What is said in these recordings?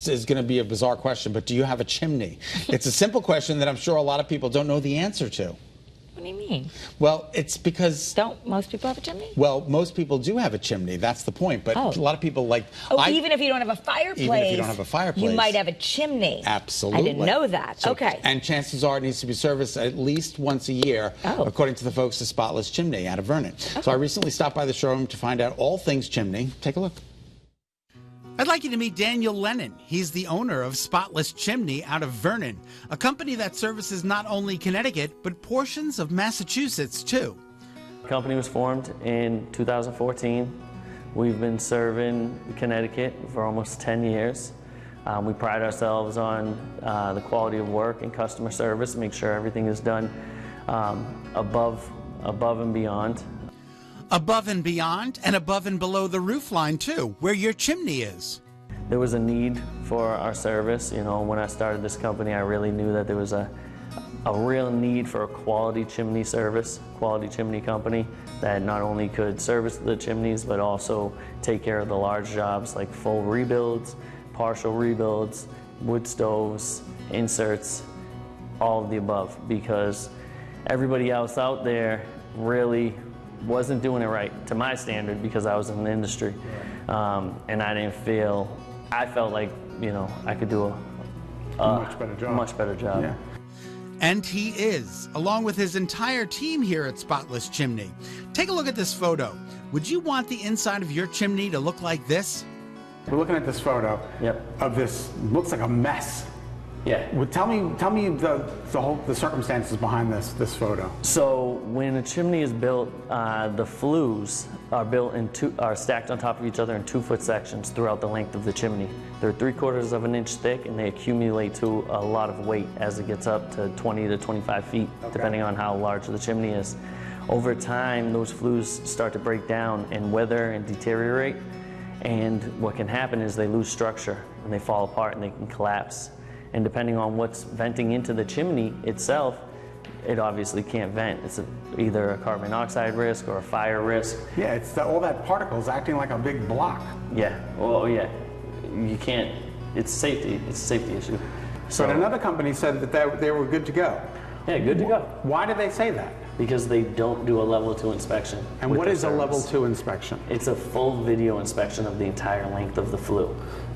This is going to be a bizarre question, but do you have a chimney? It's a simple question that I'm sure a lot of people don't know the answer to. What do you mean? Well, it's because... Don't most people have a chimney? Well, most people do have a chimney. That's the point. But a lot of people like... Even if you don't have a fireplace. Even if you don't have a fireplace. You might have a chimney. Absolutely. I didn't know that. So, okay. And chances are it needs to be serviced at least once a year, according to the folks at Spotless Chimney out of Vernon. Okay. So I recently stopped by the showroom to find out all things chimney. Take a look. I'd like you to meet Daniel Lennon. He's the owner of Spotless Chimney out of Vernon, a company that services not only Connecticut, but portions of Massachusetts, too. The company was formed in 2014. We've been serving Connecticut for almost 10 years. We pride ourselves on the quality of work and customer service, make sure everything is done above and beyond. Above and beyond, and above and below the roof line, too, where your chimney is. There was a need for our service. You know, when I started this company, I really knew that there was a real need for a quality chimney service, quality chimney company that not only could service the chimneys, but also take care of the large jobs like full rebuilds, partial rebuilds, wood stoves, inserts, all of the above, because everybody else out there really wasn't doing it right to my standard because I was in the industry. And I felt like, you know, I could do a much better job. Yeah. And he is, along with his entire team here at Spotless Chimney. Take a look at this photo. Would you want the inside of your chimney to look like this? We're looking at this photo of this, looks like a mess. Yeah. Well, tell me the circumstances behind this photo. So when a chimney is built, the flues are stacked on top of each other in 2-foot sections throughout the length of the chimney. They're 3/4 of an inch thick, and they accumulate to a lot of weight as it gets up to 20 to 25 feet, depending on how large the chimney is. Over time, those flues start to break down and wither and deteriorate, and what can happen is they lose structure and they fall apart and they can collapse. And depending on what's venting into the chimney itself, it obviously can't vent. It's either a carbon monoxide risk or a fire risk. Yeah, it's all that particles acting like a big block. Yeah, well, yeah, you can't, it's safety, it's a safety issue. So, but another company said that they were good to go. Yeah, good to go. Why did they say that? Because they don't do a level 2 inspection. And what is a level 2 inspection? It's a full video inspection of the entire length of the flue.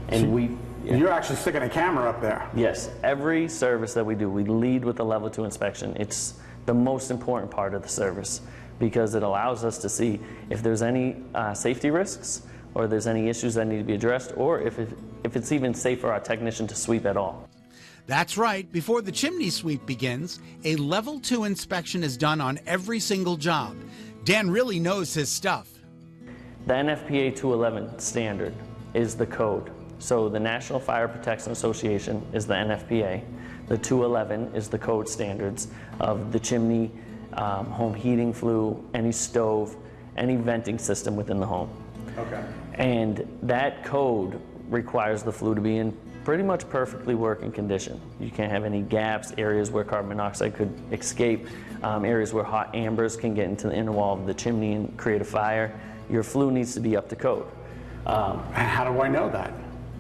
And You're actually sticking a camera up there. Yes, every service that we do, we lead with a level 2 inspection. It's the most important part of the service because it allows us to see if there's any safety risks or there's any issues that need to be addressed, or if it's even safe for our technician to sweep at all. That's right. Before the chimney sweep begins, a level 2 inspection is done on every single job. Dan really knows his stuff. The NFPA 211 standard is the code. So the National Fire Protection Association is the NFPA. The 211 is the code standards of the chimney, home heating flue, any stove, any venting system within the home. Okay. And that code requires the flue to be in pretty much perfectly working condition. You can't have any gaps, areas where carbon monoxide could escape, areas where hot ambers can get into the inner wall of the chimney and create a fire. Your flue needs to be up to code. How do I know that?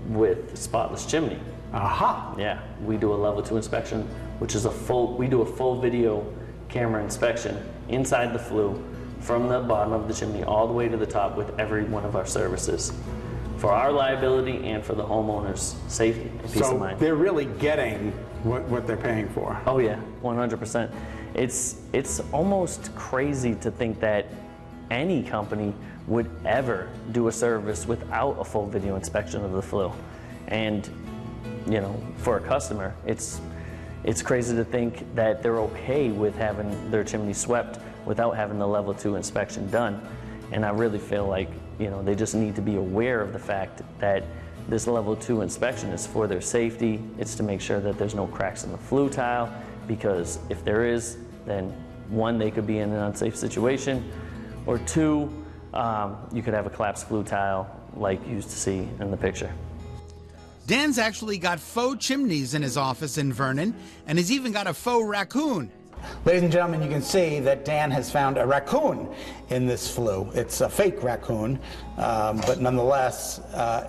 With Spotless Chimney. Aha. Yeah, we do a level 2 inspection, which is we do a full video camera inspection inside the flue from the bottom of the chimney all the way to the top with every one of our services for our liability and for the homeowner's safety and peace of mind. So they're really getting what they're paying for. Oh yeah, 100%. It's almost crazy to think that any company would ever do a service without a full video inspection of the flue. And, you know, for a customer, it's crazy to think that they're okay with having their chimney swept without having the level 2 inspection done. And I really feel like, you know, they just need to be aware of the fact that this level 2 inspection is for their safety. It's to make sure that there's no cracks in the flue tile, because if there is, then 1, they could be in an unsafe situation, or 2, you could have a collapsed flue tile like you used to see in the picture. Dan's actually got faux chimneys in his office in Vernon, and has even got a faux raccoon. Ladies and gentlemen, you can see that Dan has found a raccoon in this flue. It's a fake raccoon, but nonetheless,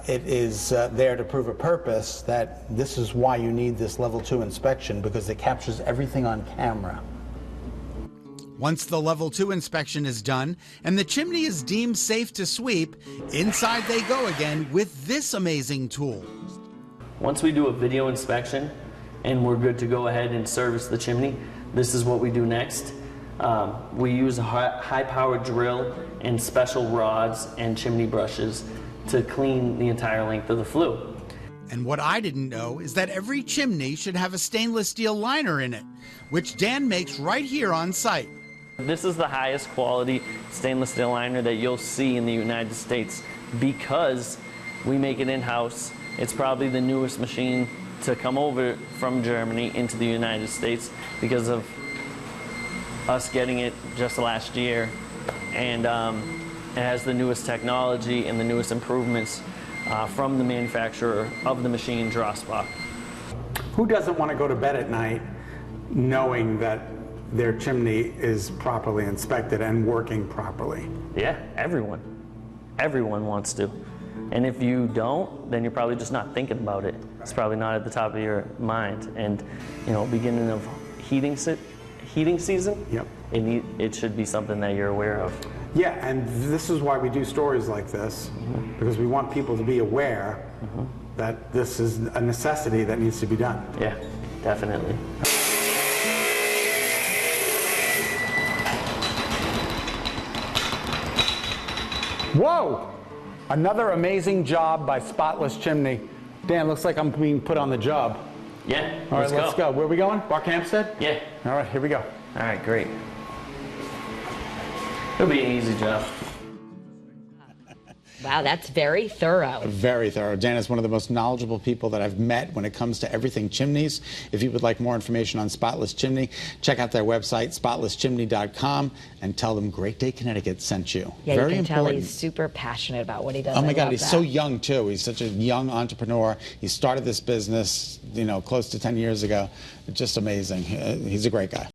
it is there to prove a purpose that this is why you need this level 2 inspection, because it captures everything on camera. Once the level 2 inspection is done and the chimney is deemed safe to sweep, inside they go again with this amazing tool. Once we do a video inspection and we're good to go ahead and service the chimney, this is what we do next. We use a high-powered drill and special rods and chimney brushes to clean the entire length of the flue. And what I didn't know is that every chimney should have a stainless steel liner in it, which Dan makes right here on site. This is the highest quality stainless steel liner that you'll see in the United States because we make it in-house. It's probably the newest machine to come over from Germany into the United States because of us getting it just last year. And it has the newest technology and the newest improvements from the manufacturer of the machine, Drossbach. Who doesn't want to go to bed at night knowing that their chimney is properly inspected and working properly? Yeah, everyone. Everyone wants to. And if you don't, then you're probably just not thinking about it. It's probably not at the top of your mind. And, you know, beginning of heating season, yep, it should be something that you're aware of. Yeah, and this is why we do stories like this, because we want people to be aware that this is a necessity that needs to be done. Yeah, definitely. Whoa! Another amazing job by Spotless Chimney. Dan, looks like I'm being put on the job. Yeah, All right, let's go. Where are we going? Barkhamsted? Yeah. All right, here we go. All right, great. It'll be an easy job. Wow, that's very thorough. Very thorough. Dan is one of the most knowledgeable people that I've met when it comes to everything chimneys. If you would like more information on Spotless Chimney, check out their website, spotlesschimney.com, and tell them Great Day Connecticut sent you. Yeah, Very you can tell important. he's super passionate about what he does. Oh my I God, love he's that. so young too. He's such a young entrepreneur. He started this business, you know, close to 10 years ago. Just amazing. He's a great guy.